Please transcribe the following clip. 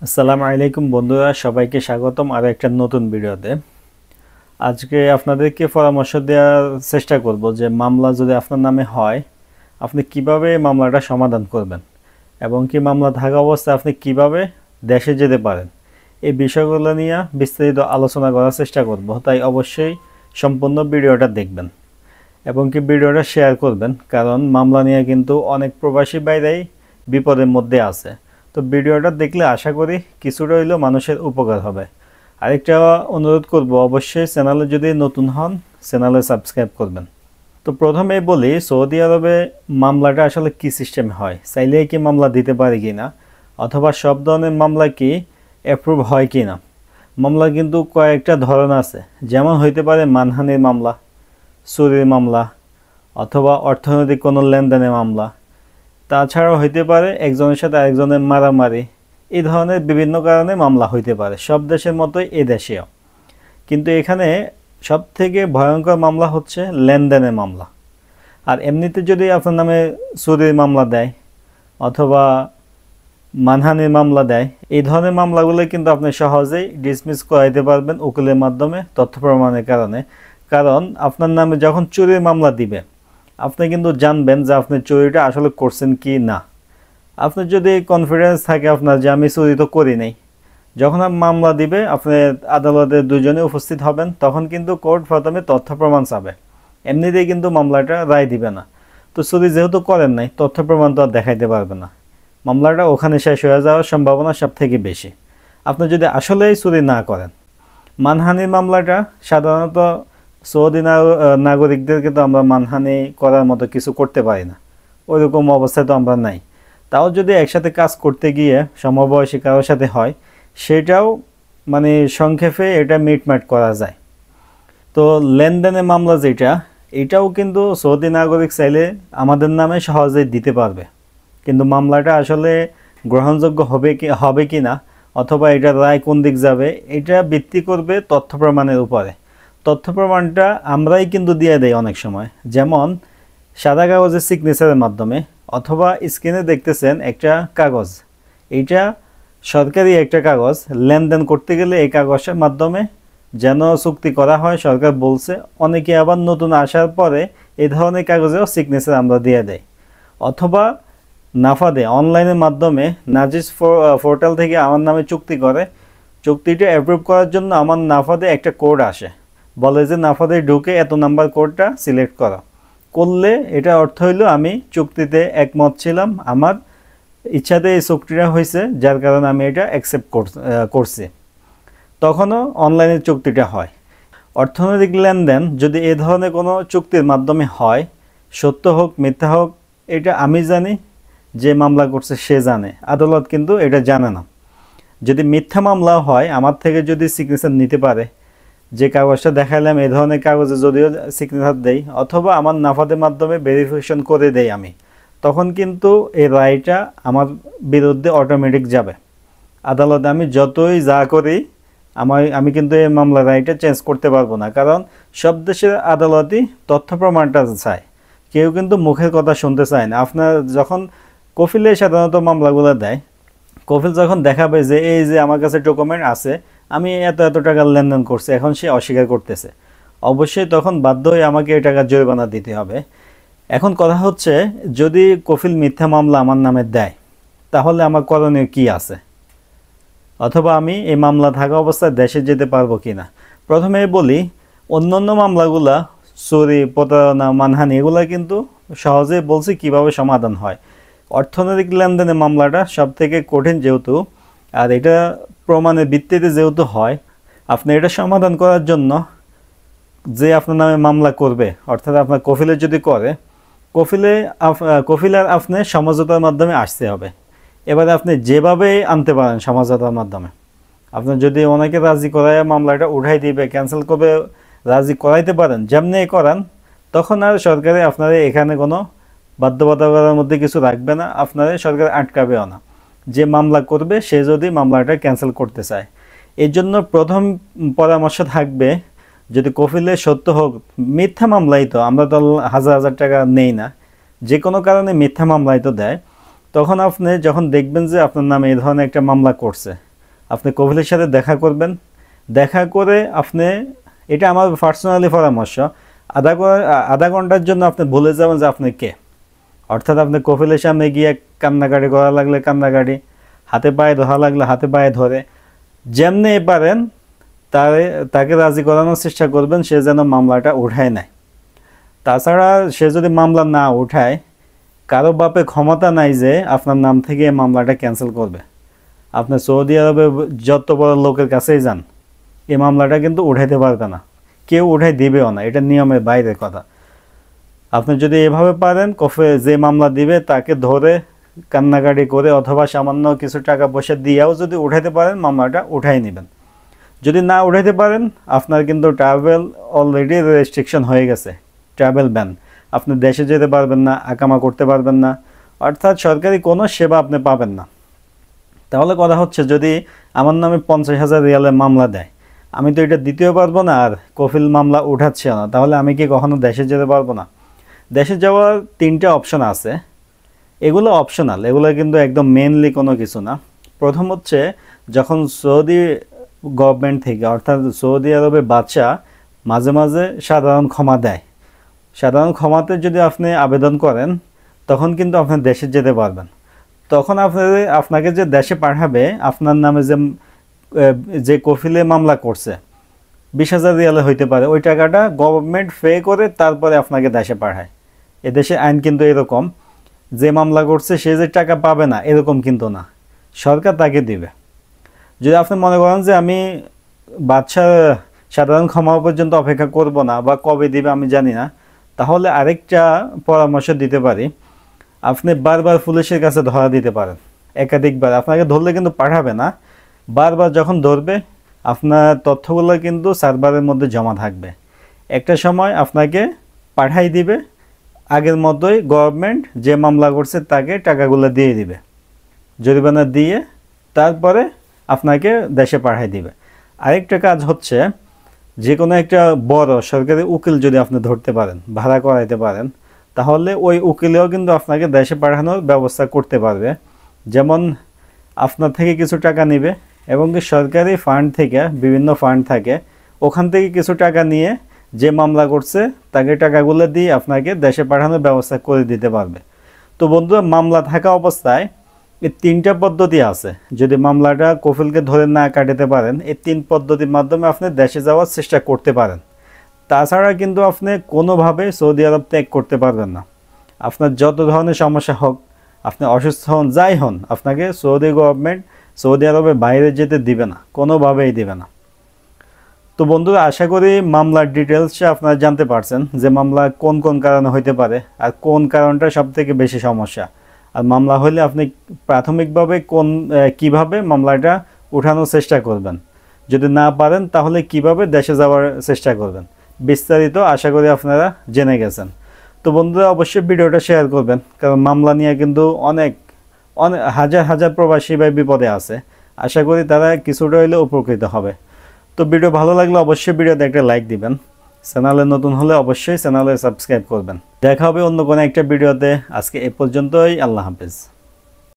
আসসালামু আলাইকুম বন্ধুরা, সবাইকে স্বাগতম আরও একটা নতুন ভিডিওতে। আজকে আপনাদেরকে পরামর্শ দেওয়ার চেষ্টা করব যে মামলা যদি আপনার নামে হয় আপনি কিভাবে মামলাটা সমাধান করবেন এবং কি মামলা থাকা অবস্থায় আপনি কিভাবে দেশে যেতে পারেন, এই বিষয়গুলো নিয়ে বিস্তারিত আলোচনা করার চেষ্টা করব। তাই অবশ্যই সম্পূর্ণ ভিডিওটা দেখবেন এবং কি ভিডিওটা শেয়ার করবেন, কারণ মামলা নিয়ে কিন্তু অনেক প্রবাসী ভাইরাই বিপদের মধ্যে আছে। তো ভিডিওটা দেখলে আশা করি কিছুটা হইলেও মানুষের উপকার হবে। আরেকটা অনুরোধ করব, অবশ্যই চ্যানেলে যদি নতুন হন চ্যানেলে সাবস্ক্রাইব করবেন। তো প্রথমে বলি, সৌদি আরবে মামলাটা আসলে কি সিস্টেমে হয়, চাইলেই কি মামলা দিতে পারে কি না, অথবা সব ধরনের মামলা কি অ্যাপ্রুভ হয় কি না। মামলা কিন্তু কয়েকটা ধরন আছে, যেমন হইতে পারে মানহানির মামলা, চুরির মামলা, অথবা অর্থনৈতিক কোনো লেনদেনের মামলা। তাছাড়াও হইতে পারে একজনের সাথে আরেকজনের মারামারি। এই ধরনের বিভিন্ন কারণে মামলা হইতে পারে, সব দেশের মতোই এ দেশেও। কিন্তু এখানে সবথেকে ভয়ঙ্কর মামলা হচ্ছে লেনদেনের মামলা। আর এমনিতে যদি আপনার নামে চুরির মামলা দেয় অথবা মানহানির মামলা দেয়, এই ধরনের মামলাগুলো কিন্তু আপনি সহজেই ডিসমিস করাইতে পারবেন উকিলের মাধ্যমে, তথ্য প্রমাণের কারণে। কারণ আপনার নামে যখন চুরির মামলা দিবে আপনি কিন্তু জানবেন যে আপনি চুরিটা আসলে করছেন কি না। আপনার যদি কনফিডেন্স থাকে আপনার যে আমি চুরি তো করি নাই, যখন মামলা দিবে আপনি আদালতে দুজনে উপস্থিত হবেন, তখন কিন্তু কোর্ট প্রথমে তথ্য প্রমাণ চাবে, এমনিতেই কিন্তু মামলাটা রায় দিবে না। তো চুরি যেহেতু করেন নাই, তথ্য প্রমাণ তো আর দেখাইতে পারবে না, মামলাটা ওখানে শেষ হয়ে যাওয়ার সম্ভাবনা সব থেকে বেশি আপনি যদি আসলেই চুরি না করেন। মানহানির মামলাটা সাধারণত সৌদি নাগরিকদেরকে তো আমরা মানহানি করার মতো কিছু করতে পারি না, ওইরকম অবস্থায় তো আমরা নাই। তাও যদি একসাথে কাজ করতে গিয়ে সমবয়সী কারোর সাথে হয়, সেটাও মানে সংক্ষেপে এটা মিটমাট করা যায়। তো লেনদেনের মামলা যেটা, এটাও কিন্তু সৌদি নাগরিক চাইলে আমাদের নামে সহজেই দিতে পারবে, কিন্তু মামলাটা আসলে গ্রহণযোগ্য হবে কি না, অথবা এটা রায় কোন দিক যাবে, এটা ভিত্তি করবে তথ্য প্রমাণের উপরে। তথ্য প্রমাণটা আমরাই কিন্তু দিয়ে দেই অনেক সময়, যেমন সাদা কাগজের সিগনেচারের মাধ্যমে, অথবা স্ক্রিনে দেখতেছেন একটা কাগজ, এইটা সরকারি একটা কাগজ। লেনদেন করতে গেলে এই কাগজের মাধ্যমে যেন চুক্তি করা হয় সরকার বলছে। অনেকে আবার নতুন আসার পরে এই ধরনের কাগজেও সিগনেচার আমরা দিয়ে দেয়। অথবা নাফাদে অনলাইনের মাধ্যমে নাজিস পোর্টাল থেকে আমার নামে চুক্তি করে, চুক্তিটা অ্যাপ্রুভ করার জন্য আমার নাফাদে একটা কোড আসে, বলে যে নাফাদে ঢুকে এত নাম্বার কোডটা সিলেক্ট করা। করলে এটা অর্থ হইল আমি চুক্তিতে একমত ছিলাম, আমার ইচ্ছাতে এই চুক্তিটা হয়েছে, যার কারণে আমি এটা অ্যাকসেপ্ট করছি। তখনও অনলাইনে চুক্তিটা হয়। অর্থনৈতিক লেনদেন যদি এ ধরনের কোনো চুক্তির মাধ্যমে হয়, সত্য হোক মিথ্যা হোক, এটা আমি জানি, যে মামলা করছে সে জানে, আদালত কিন্তু এটা জানে না। যদি মিথ্যা মামলা হয়, আমার থেকে যদি সিগনেচার নিতে পারে, যে কাগজটা দেখাইলাম এই ধরনের কাগজে যদিও সিগনেচার দেই, অথবা আমার নাফাদের মাধ্যমে ভেরিফিকেশন করে দেই আমি, তখন কিন্তু এই রায়টা আমার বিরুদ্ধে অটোমেটিক যাবে আদালতে। আমি যতই যা করি আমি কিন্তু এই মামলার রায়টা চেঞ্জ করতে পারবো না, কারণ সব দেশের আদালতই তথ্য প্রমাণটা চায়, কেউ কিন্তু মুখের কথা শুনতে চায় না। আপনার যখন কফিলে সাধারণত মামলাগুলো দেয়, কফিল যখন দেখাবে যে এই যে আমার কাছে ডকুমেন্ট আছে, আমি এত টাকার লেনদেন করছি, এখন সে অস্বীকার করতেছে, অবশ্যই তখন বাধ্য হয়ে আমাকে এই টাকার জরিমানা দিতে হবে। এখন কথা হচ্ছে, যদি কফিল মিথ্যা মামলা আমার নামে দেয়, তাহলে আমার করণীয় কি আছে, অথবা আমি এই মামলা থাকা অবস্থায় দেশে যেতে পারবো কি না। প্রথমে বলি, অন্যান্য মামলাগুলা চুরি, প্রতারণা, মানহানি, এগুলা কিন্তু সহজেই বলছি কিভাবে সমাধান হয়। অর্থনৈতিক লেনদেনের মামলাটা সব থেকে কঠিন যেহেতু, আর এটা প্রমাণের ভিত্তিতে যেহেতু হয়, আপনি এটা সমাধান করার জন্য যে আপনার নামে মামলা করবে, অর্থাৎ আপনার কফিলে যদি করে, কফিল আর আপনি সমঝোতার মাধ্যমে আসতে হবে। এবারে আপনি যেভাবে আনতে পারেন সমঝোতার মাধ্যমে, আপনি যদি ওনাকে রাজি করায় মামলাটা উঠাই দিবে, ক্যান্সেল করবে, রাজি করাইতে পারেন, যেমনি করান, তখন আর সরকারে আপনারা এখানে কোনো বাধ্যবাধকতার মধ্যে কিছু রাখবে না, আপনারা সরকার আটকাবেও না। যে মামলা করবে সে যদি মামলাটা ক্যান্সেল করতে চায়, এর জন্য প্রথম পরামর্শ থাকবে, যদি কফিলে সত্য হোক, মিথ্যা মামলাই তো আমরা তো হাজার টাকা নেই না, যে কোনো কারণে মিথ্যা মামলাই তো দেয়, তখন আপনি যখন দেখবেন যে আপনার নামে এই ধরনের একটা মামলা করছে, আপনি কফিলের সাথে দেখা করবেন। দেখা করে আপনি, এটা আমার পার্সোনালি পরামর্শ, আধা ঘন্টার জন্য আপনি ভুলে যাবেন যে আপনি কে। অর্থাৎ আপনি কফিলের সামনে গিয়ে কান্নাকাটি করা লাগলে কান্নাকাটি, হাতে পায়ে ধরা লাগলে হাতে পায়ে ধরে, যেমনি পারেন তাকে রাজি করানোর চেষ্টা করবেন সে যেন মামলাটা উঠায় নেয়। তাছাড়া সে যদি মামলা না উঠায়, কারো বাপে ক্ষমতা নাই যে আপনার নাম থেকে এই মামলাটা ক্যান্সেল করবে। আপনি সৌদি আরবে যত বড় লোকের কাছেই যান, এই মামলাটা কিন্তু উঠাইতে পারবে না, কেউ উঠাই দিবেও না, এটা নিয়মের বাইরের কথা। আপনি যদি এভাবে পারেন, যে মামলা দিবে তাকে ধরে কান্নাকাটি করে অথবা সামান্য কিছু টাকা পয়সা দিয়েও যদি উঠাইতে পারেন, মামলাটা উঠাই নেবেন। যদি না উঠাইতে পারেন, আপনার কিন্তু ট্রাভেল অলরেডি রেস্ট্রিকশন হয়ে গেছে, ট্রাভেল ব্যান। আপনি দেশে যেতে পারবেন না, আকামা করতে পারবেন না, অর্থাৎ সরকারি কোনো সেবা আপনি পাবেন না। তাহলে কথা হচ্ছে, যদি আমার নামে 50,000 রিয়ালের মামলা দেয়, আমি তো এটা দিতেও পারবো না, আর কফিল মামলা উঠাচ্ছে না, তাহলে আমি কি কখনো দেশে যেতে পারবো না? দেশে যাওয়ার 3টা অপশন আছে, এগুলো অপশনাল, এগুলো কিন্তু একদম মেনলি কোনো কিছু না। প্রথম হচ্ছে, যখন সৌদি গভর্নমেন্ট থেকে, অর্থাৎ সৌদি আরবের বাদশা মাঝে মাঝে সাধারণ ক্ষমা দেয়, সাধারণ ক্ষমাতে যদি আপনি আবেদন করেন, তখন কিন্তু আপনি দেশে যেতে পারবেন। তখন আপনাকে যে দেশে পাঠাবে, আপনার নামে যে কফিলে মামলা করছে 20,000 রিয়ালে হইতে পারে, ওই টাকাটা গভর্নমেন্ট পে করে তারপরে আপনাকে দেশে পাঠায়। এদেশে আইন কিন্তু এরকম, যে মামলা করছে সে যে টাকা পাবে না এরকম কিন্তু না, সরকার তাকে দিবে। যদি আপনি মনে করেন যে আমি বাদশার সাধারণ ক্ষমা পর্যন্ত অপেক্ষা করব না, বা কবে দিবে আমি জানি না, তাহলে আরেকটা পরামর্শ দিতে পারি, আপনি বারবার পুলিশের কাছে ধরা দিতে পারেন। একাধিকবার আপনাকে ধরলে কিন্তু পাঠাবে না, বারবার যখন ধরবে আপনার তথ্যগুলো কিন্তু সার্ভারের মধ্যে জমা থাকবে। একটা সময় আপনাকে পাঠাই দিবে, আগের মতোই গভর্নমেন্ট যে মামলা করছে তাকে টাকাগুলো দিয়ে দিবে, জরিমানা দিয়ে তারপরে আপনাকে দেশে পাঠাই দিবে। আরেকটা কাজ হচ্ছে, যে কোনো একটা বড় সরকারি উকিল যদি আপনি ধরতে পারেন, ভাড়া করাইতে পারেন, তাহলে ওই উকিলেও কিন্তু আপনাকে দেশে পাঠানোর ব্যবস্থা করতে পারবে। যেমন আপনার থেকে কিছু টাকা নেবে, এবং কি সরকারি ফান্ড থেকে, বিভিন্ন ফান্ড থাকে, ওখান থেকে কিছু টাকা নিয়ে যে মামলা করছে তাকে টাকাগুলো দিয়ে আপনাকে দেশে পাঠানোর ব্যবস্থা করে দিতে পারবে। তো বন্ধুরা, মামলা থাকা অবস্থায় এই 3টা পদ্ধতি আছে। যদি মামলাটা কফিলকে ধরে না কাটাতে পারেন, এই 3 পদ্ধতির মাধ্যমে আপনি দেশে যাওয়ার চেষ্টা করতে পারেন। তাছাড়া কিন্তু আপনি কোনোভাবে সৌদি আরব ত্যাগ করতে পারবেন না। আপনার যত ধরনের সমস্যা হোক, আপনি অসুস্থ হন, যাই হন, আপনাকে সৌদি গভর্নমেন্ট সৌদি আরবের বাইরে যেতে দিবে না, কোনোভাবেই দিবে না। তো বন্ধুরা, আশা করি মামলার ডিটেলসটা আপনারা জানতে পারছেন, যে মামলা কোন কোন কারণে হইতে পারে, আর কোন কারণটা সবথেকে বেশি সমস্যা। আর মামলা হলে আপনি প্রাথমিকভাবে কিভাবে মামলাটা উঠানোর চেষ্টা করবেন, যদি না পারেন তাহলে কিভাবে দেশে যাওয়ার চেষ্টা করবেন, বিস্তারিত আশা করি আপনারা জেনে গেছেন। তো বন্ধুরা, অবশ্যই ভিডিওটা শেয়ার করবেন, কারণ মামলা নিয়ে কিন্তু অনেক হাজার হাজার প্রবাসী ভাই বিপদে আছে। আশা করি তারা কিছুটা হইলে উপকৃত হবে। তো ভিডিও ভালো লাগলে অবশ্যই ভিডিওতে একটা লাইক দিবেন, চ্যানেলে নতুন হলে অবশ্যই চ্যানেলে সাবস্ক্রাইব করবেন। দেখা হবে অন্য কোনো একটা ভিডিওতে। আজকে এ পর্যন্তই, আল্লাহ হাফেজ।